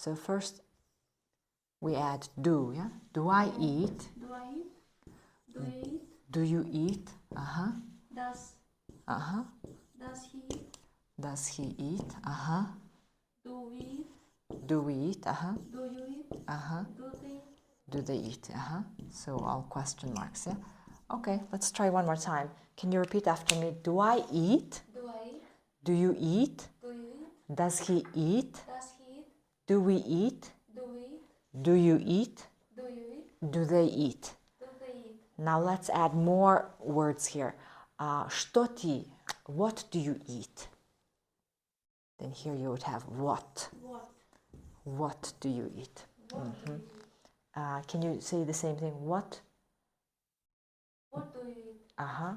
So first we add do, yeah? Do I eat? Do I eat? Do I eat? Do you eat? Uh-huh. Does Uh-huh. Does he eat? Does he eat? Uh-huh. Do we eat? Do we eat? Uh-huh. Do you eat? Uh-huh. Do they? Do they eat? Uh-huh. So all question marks, yeah? Okay, let's try one more time. Can you repeat after me? Do I eat? Do I eat? Do you eat? Do you eat? Does he eat? Does he eat? Do we eat? Do we eat? Do you eat? Do you eat? Do they eat? Do they eat? Now let's add more words here. Что ты? What do you eat? Then here you would have what. What? What do you eat? What do you eat? Can you say the same thing? What? What do you eat? Uh-huh.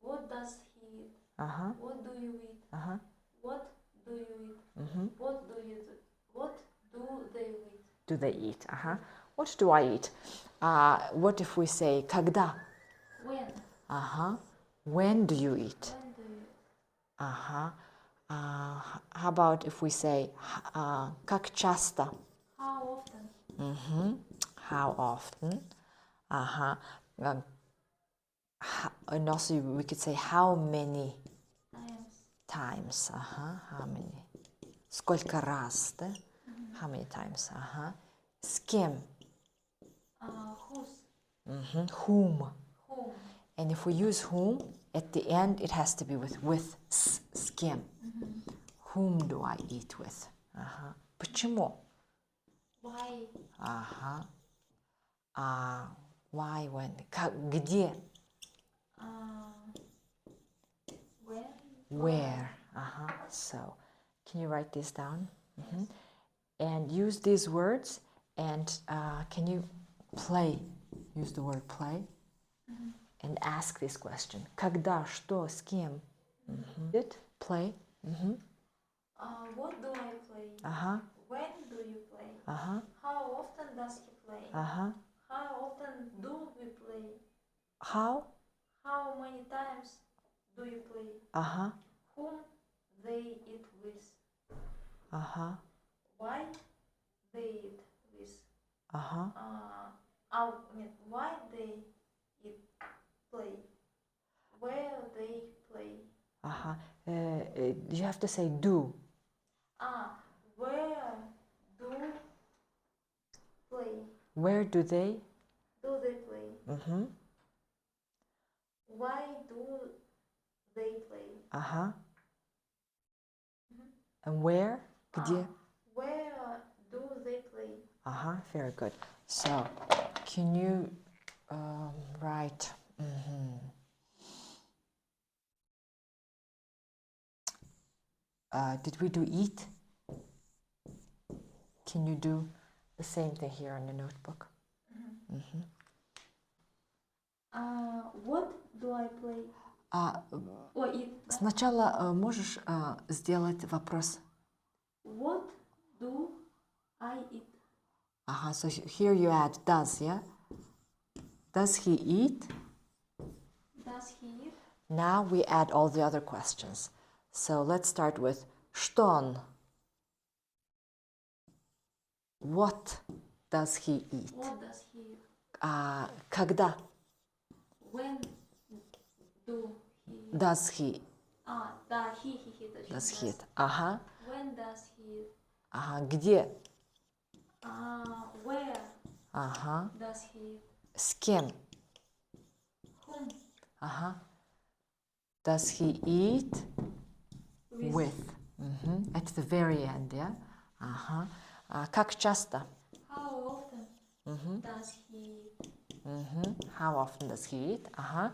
What does he eat? Uh-huh. What do you eat? Uh-huh. What do you eat? Mm-hmm. What do you do? What do they eat? Do they eat? Uh-huh. What do I eat? What if we say когда? When? Uh-huh. When do you eat? When do you eat? Uh-huh. How about if we say как часто? How often? Mm-hmm. How often? Uh-huh. And also we could say how many times. Uh-huh. How many? Сколько раз, да? How many times? Uh-huh. С кем? Whose? Mm-hmm. Whom? Whom? And if we use whom, at the end it has to be with с кем. Whom do I eat with? Uh-huh. Почему? Why? Uh-huh. Why, when? Где? When? Where? Uh-huh. So, can you write this down? Mm-hmm. And use these words, and can you play? Use the word play, and ask this question. Когда, что, с кем? It, play. What do I play? Uh-huh. When do you play? Uh-huh. How often does he play? Uh-huh. How often do we play? How? How many times do you play? Uh-huh. Whom they eat with? Uh-huh. Why they eat with? Uh-huh. Why they eat play? Where they play? Uh-huh. You have to say do. Where do play? Where do they? Do they play? Mm-hmm. Why do they play? Uh-huh. And where? Где? Where do they play? Uh-huh. Very good. So, can you write? Did we do eat? Can you do the same thing here in the notebook? What do I play? Eat. Сначала можешь сделать вопрос. What do I eat? Ага, so here you add does, yeah? Does he eat? Does he eat? Now we add all the other questions. So let's start with что он? What does he eat? What does he eat? Когда? When do he eat? Does he? He Does he eat? Ага. When does he eat? Ага, где? Where Ага. does he eat? С кем? Whom? Ага. Does he eat? With. At the very end, yeah? Ага. Как часто? How often does he eat? How often does he eat? Ага.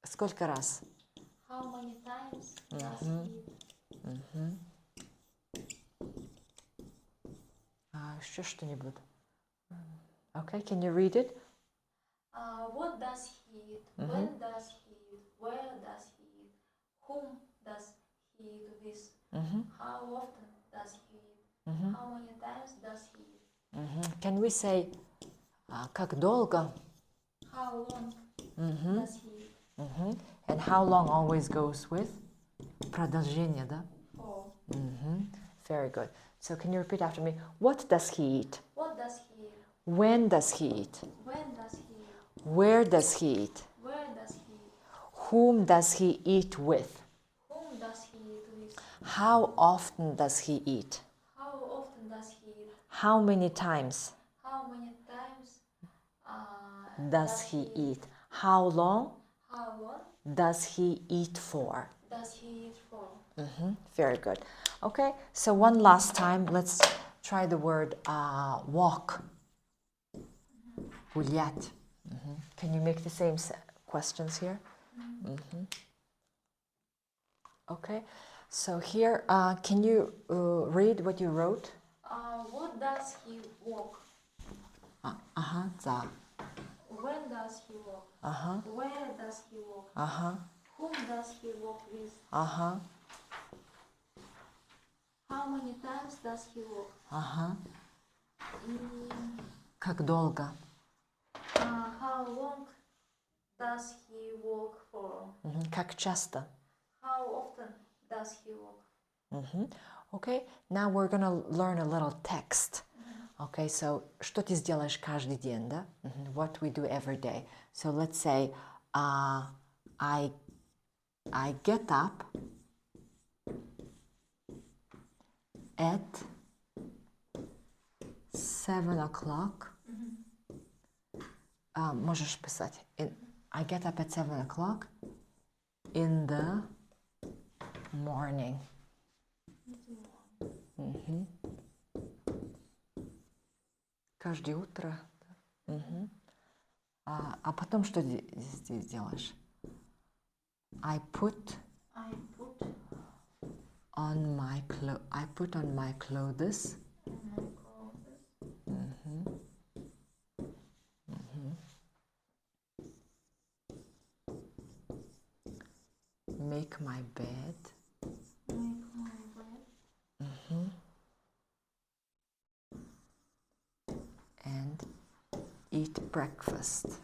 Сколько раз? How many times does he eat? Еще что-нибудь? Okay, can you read it? What does he eat? When does he eat? Where does he eat? Whom does he eat with? How often does he eat? How many times does he eat? Can we say как долго? How long does he eat? And how long always goes with? Продолжение, да? For. Very good. So can you repeat after me? What does he eat? What does he eat? When does he eat? When does he eat? Where does he eat? Where does he eat? Whom does he eat with? Whom does he eat with? How often does he eat? How often does he eat? How many times How many times does he eat? How long How long does he eat for? does he eat for? Very good. Okay, so one last time, let's try the word walk. Гулять. Can you make the same questions here? Okay, so here, can you read what you wrote? What does he walk? За. When does he walk? Where does he walk? Whom does he walk with? How many times does he walk? Как долго? How long does he walk for? Как часто? How often does he walk? Okay, now we're gonna learn a little text. Okay, so что ты сделаешь каждый день, да? What we do every day. So let's say I get up at 7 o'clock. Можешь писать. I get up at 7 o'clock in the morning. Каждое утро. А потом что здесь делаешь? I put on my clothes. Make my bed. And eat breakfast.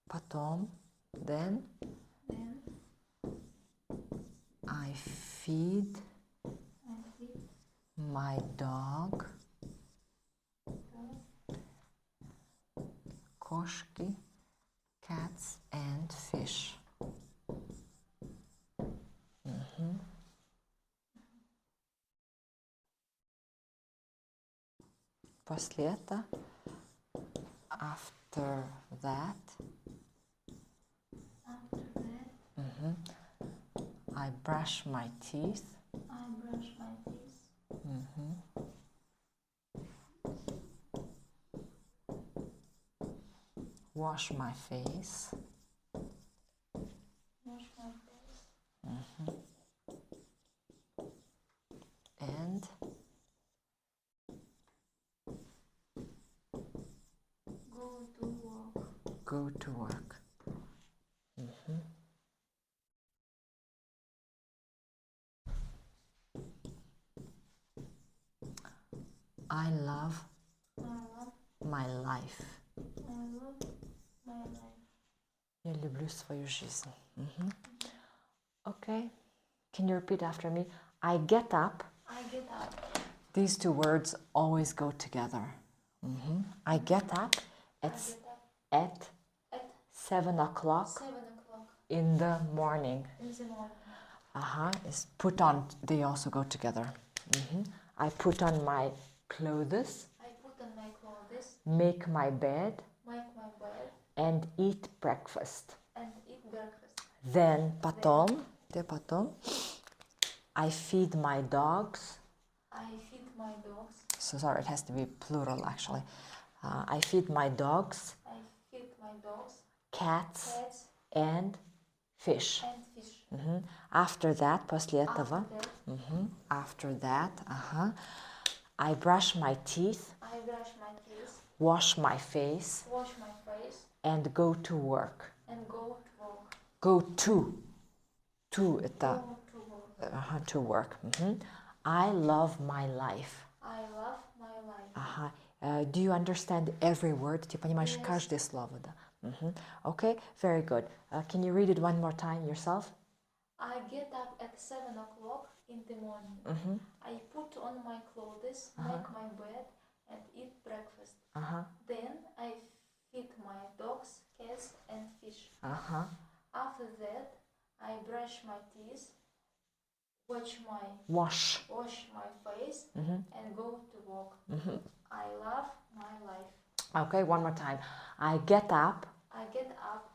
Потом, then I feed my dog. Кошки, cats and fish. После этого, after that, I brush my teeth. Wash my face. And go to work. I love my life. Я люблю свою жизнь. Okay. Can you repeat after me? I get up. These two words always go together. I get up at 7 o'clock in the morning. Is put on, they also go together. I put on my clothes. Make my bed. And eat breakfast. Then, потом, I feed my dogs. So sorry, it has to be plural actually. I feed my dogs. Cats and fish. After that, после этого, after that, I brush my teeth. Wash my face. And go to work. Go to это to work. I love my life. Do you understand every word? Ты понимаешь Yes. каждое слово, да? Okay, very good. Can you read it one more time yourself? I get up at 7 o'clock in the morning. I put on my clothes, make my bed, and eat breakfast. Then I feed my dogs, cats, and fish. After that, I brush my teeth, wash my face, and go to work. I love my life. Okay, one more time. I get up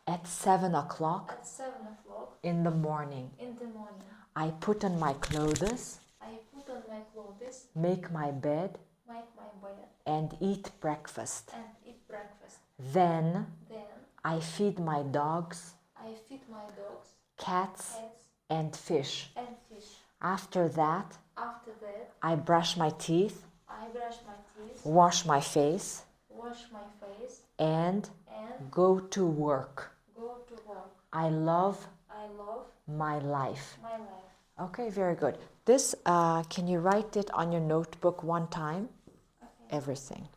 at 7 o'clock At 7 o'clock in the morning. in the morning. I put on my clothes, I put on my clothes, make my bed, make my bed, and eat breakfast. and eat breakfast. Then Then I feed my dogs, I feed my dogs, cats, cats, and fish. and fish. After that, After that, I brush my teeth, I brush my teeth, wash my face, wash my face, and and go to work. go to work. I love I love my life. my life. Okay, very good. This, can you write it on your notebook one time? Okay. Everything.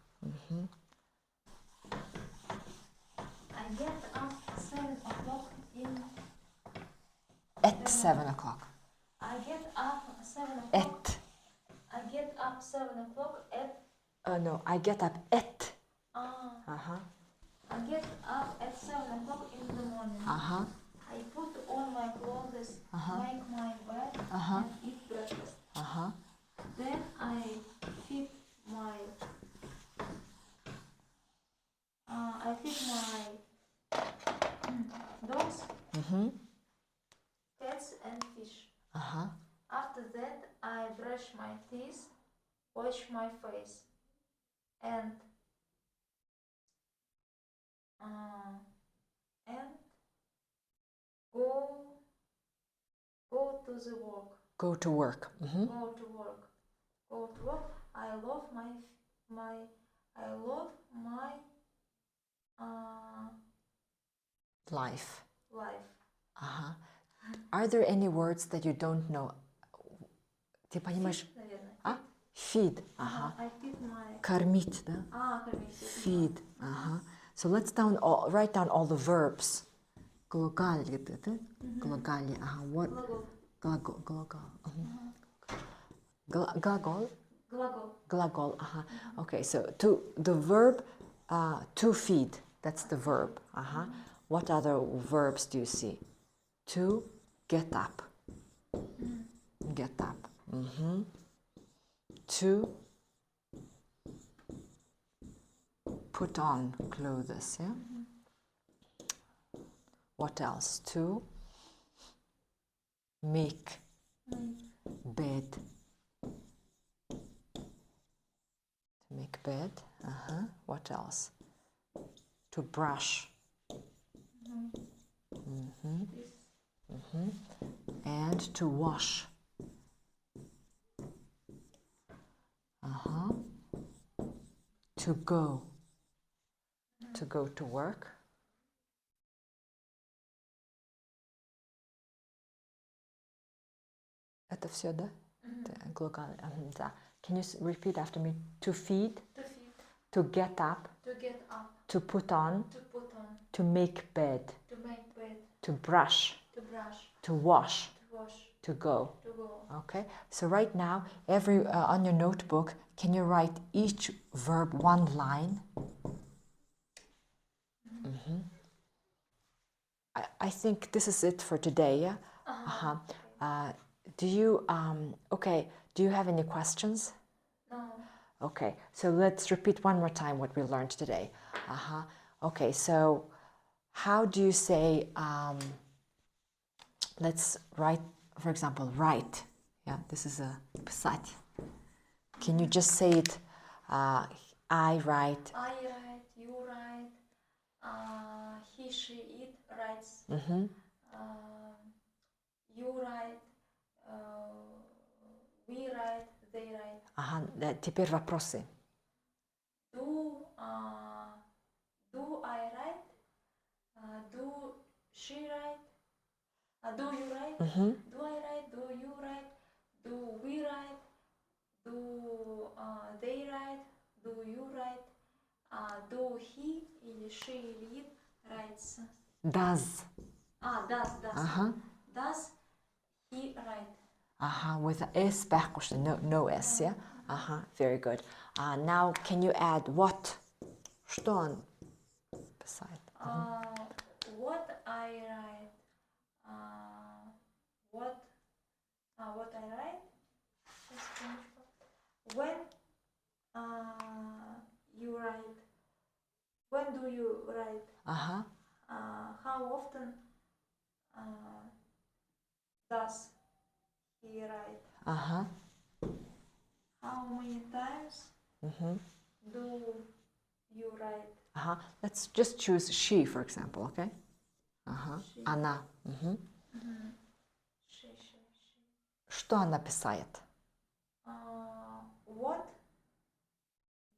I get up 7 o'clock in. At 7 o'clock. I get up 7 o'clock. At. I get up 7 o'clock at. No, I get up at. I get up at 7 o'clock in the morning. I put on my clothes, make my bed, and eat breakfast. Then I feed my dogs, cats, and fish. After that, I brush my teeth, wash my face, and go to the work. Go to work. Go to work. Go to work. I love my Life. life. Are there any words that you don't know? Ты понимаешь? Наверное. Feed. I feed my. Кормить, да? Кормить. Feed. So let's write down all the verbs. Глаголь, да? Глаголи. What? Глагол. Gлагол. Глагол. Gлагол. Okay, so the verb to feed. That's the verb. What other verbs do you see? To get up. Get up. To put on clothes, yeah? What else? To make bed. To make bed. What else? To brush. And to wash. To go. To go to work. Это все, да? Глаголы. Да. Can you repeat after me? To feed. To feed. To get up. To get up. To put on. To put on. To make bed. To make bed. To brush. To brush. To wash. To wash. To go. To go. Okay, so right now, on your notebook, can you write each verb one line? I think this is it for today. Yeah? Do you have any questions? No. Okay, so let's repeat one more time what we learned today. Okay, so how do you say, let's write, for example, write. Yeah, this is a писать. Can you just say it? I write. I write, you write, he, she, it writes. You write, we write, they write. Теперь вопросы. Do I write? Do she write? Do you write? Do I write? Do you write? Do we write? Do they write? do you write? Do he или she или it writes? Does. Does. Ага. Does he write? Ага, with a S байхгүй шүү дээ. No S, yeah? Ага, very good. Now, can you add what? Что он писает? What I write? What I write? When you write? When do you write? Ага. How often does he write? Ага. How many times do you write? Ага. Let's just choose she, for example, okay? Ага. She. Она. She. Что она писает? What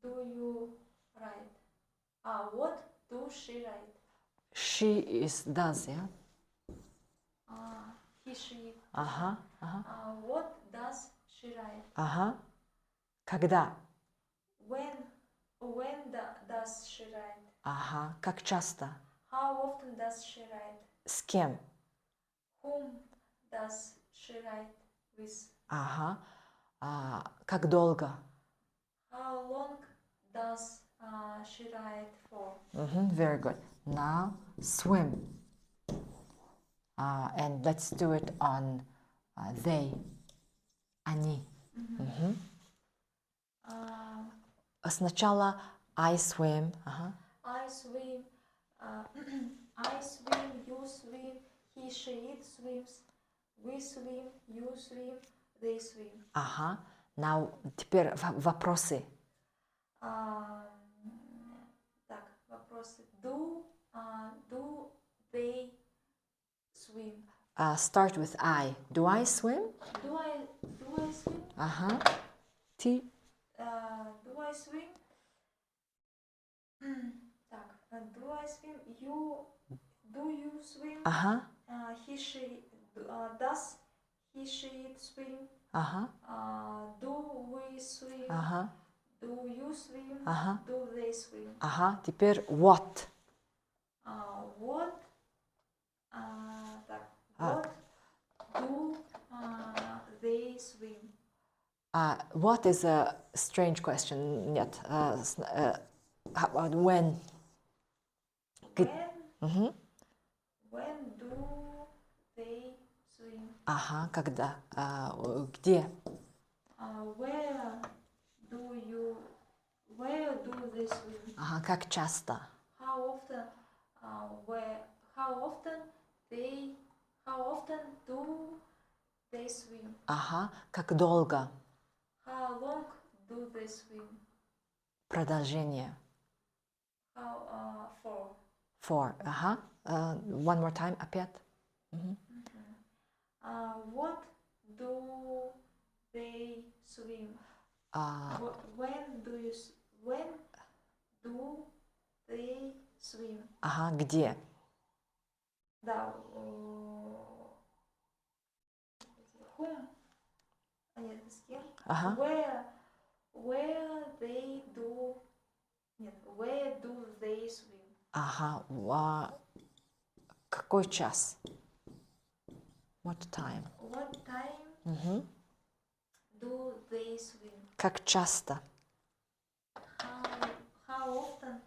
do you write? What do she write? She is does, yeah? He, she. Ага. Ага. What does she write? Ага. Когда? When does she write? Ага. Как часто? How often does she write? С кем? Whom does she write with? Ага. Как долго? How long does she write for? Very good. Now, swim. And let's do it on they. Они. Сначала I swim. Ага. I swim. I swim. You swim. He, she, it swims. We swim. You swim. They swim. Ага. Now, теперь вопросы. Так, вопросы. Do they swim? Start with I. Do I swim? Do I swim? Ага. Ты? Do I swim? Так, do I swim? Do you swim? Ага. He, she, does he, she, it swim? Ага. Do we swim? Ага. Do you swim? Ага. Do they swim? Ага. Теперь what? What? Так, what do they swim? What is a strange question? Нет. How about when? When do they swim? Ага. Когда? Где? Where do they swim? Ага. Как часто? How often? How often do they swim? Ага. Как долго? How long do they swim? Продолжение. How for? For. Ага. One more time. Опять. What do they swim? When do they swim? Ага. Где? Да. Whom? Нет, с кем? Ага. Where they do? Нет. Where do they swim? Ага. Какой час? What time? What time do they swim? Как часто? How often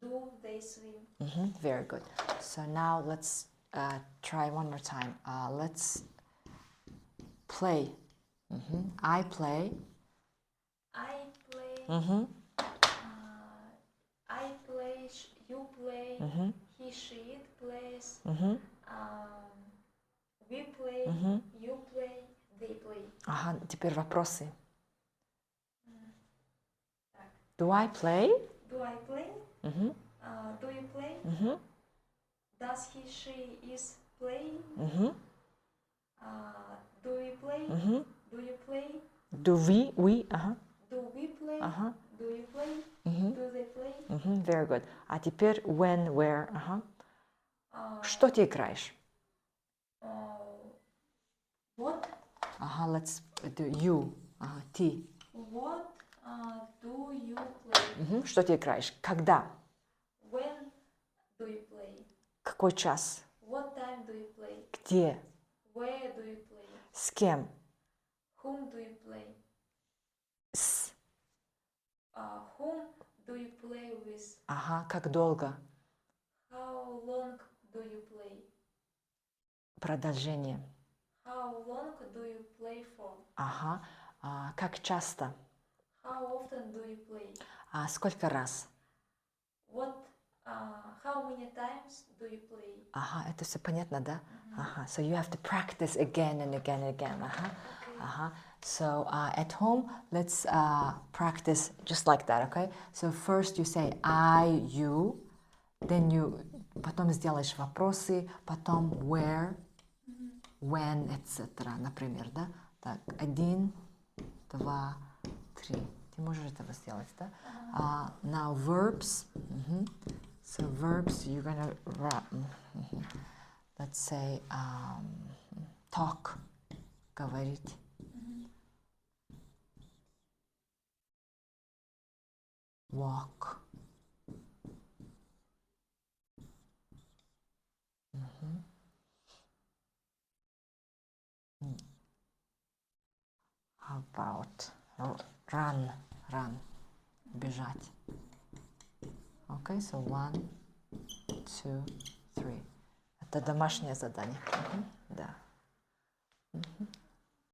do they swim? Very good. So now let's try one more time. Let's play. I play. I play. I play. You play. He, she, it plays. We play. You play. They play. Ага. Теперь вопросы. Так. Do I play? Do I play? Do you play? Does he, she, is playing? Do we play? Do you play? Do we? Ага. Do we play? Ага. Do you play? Do they play? Very good. А теперь when, where. Ага. Что ты играешь? What? Ага. Let's do you. Ага. Ты. What Do you play? Что ты играешь? Когда? When do you play? Какой час? What time do you play? Где? Where do you play? С кем? Whom do you play? С. Whom do you play with? Ага, как долго? How long do you play? Продолжение. How long do you play for? Ага. Как часто? How often do you play? Сколько раз? How many times do you play? Ага, это все понятно, да? Ага. So you have to practice again and again and again. Ага. Okay. Ага. So at home, let's practice just like that, okay? So first you say I, you, then you, потом сделаешь вопросы, потом where, when, etc. Например, да? Так, 1, 2, 3. Ты можешь этого сделать, да? Now verbs. So verbs, you're gonna let's say talk, говорить. Walk. How about run, бежать. Okay, so 1, 2, 3. Это домашнее задание.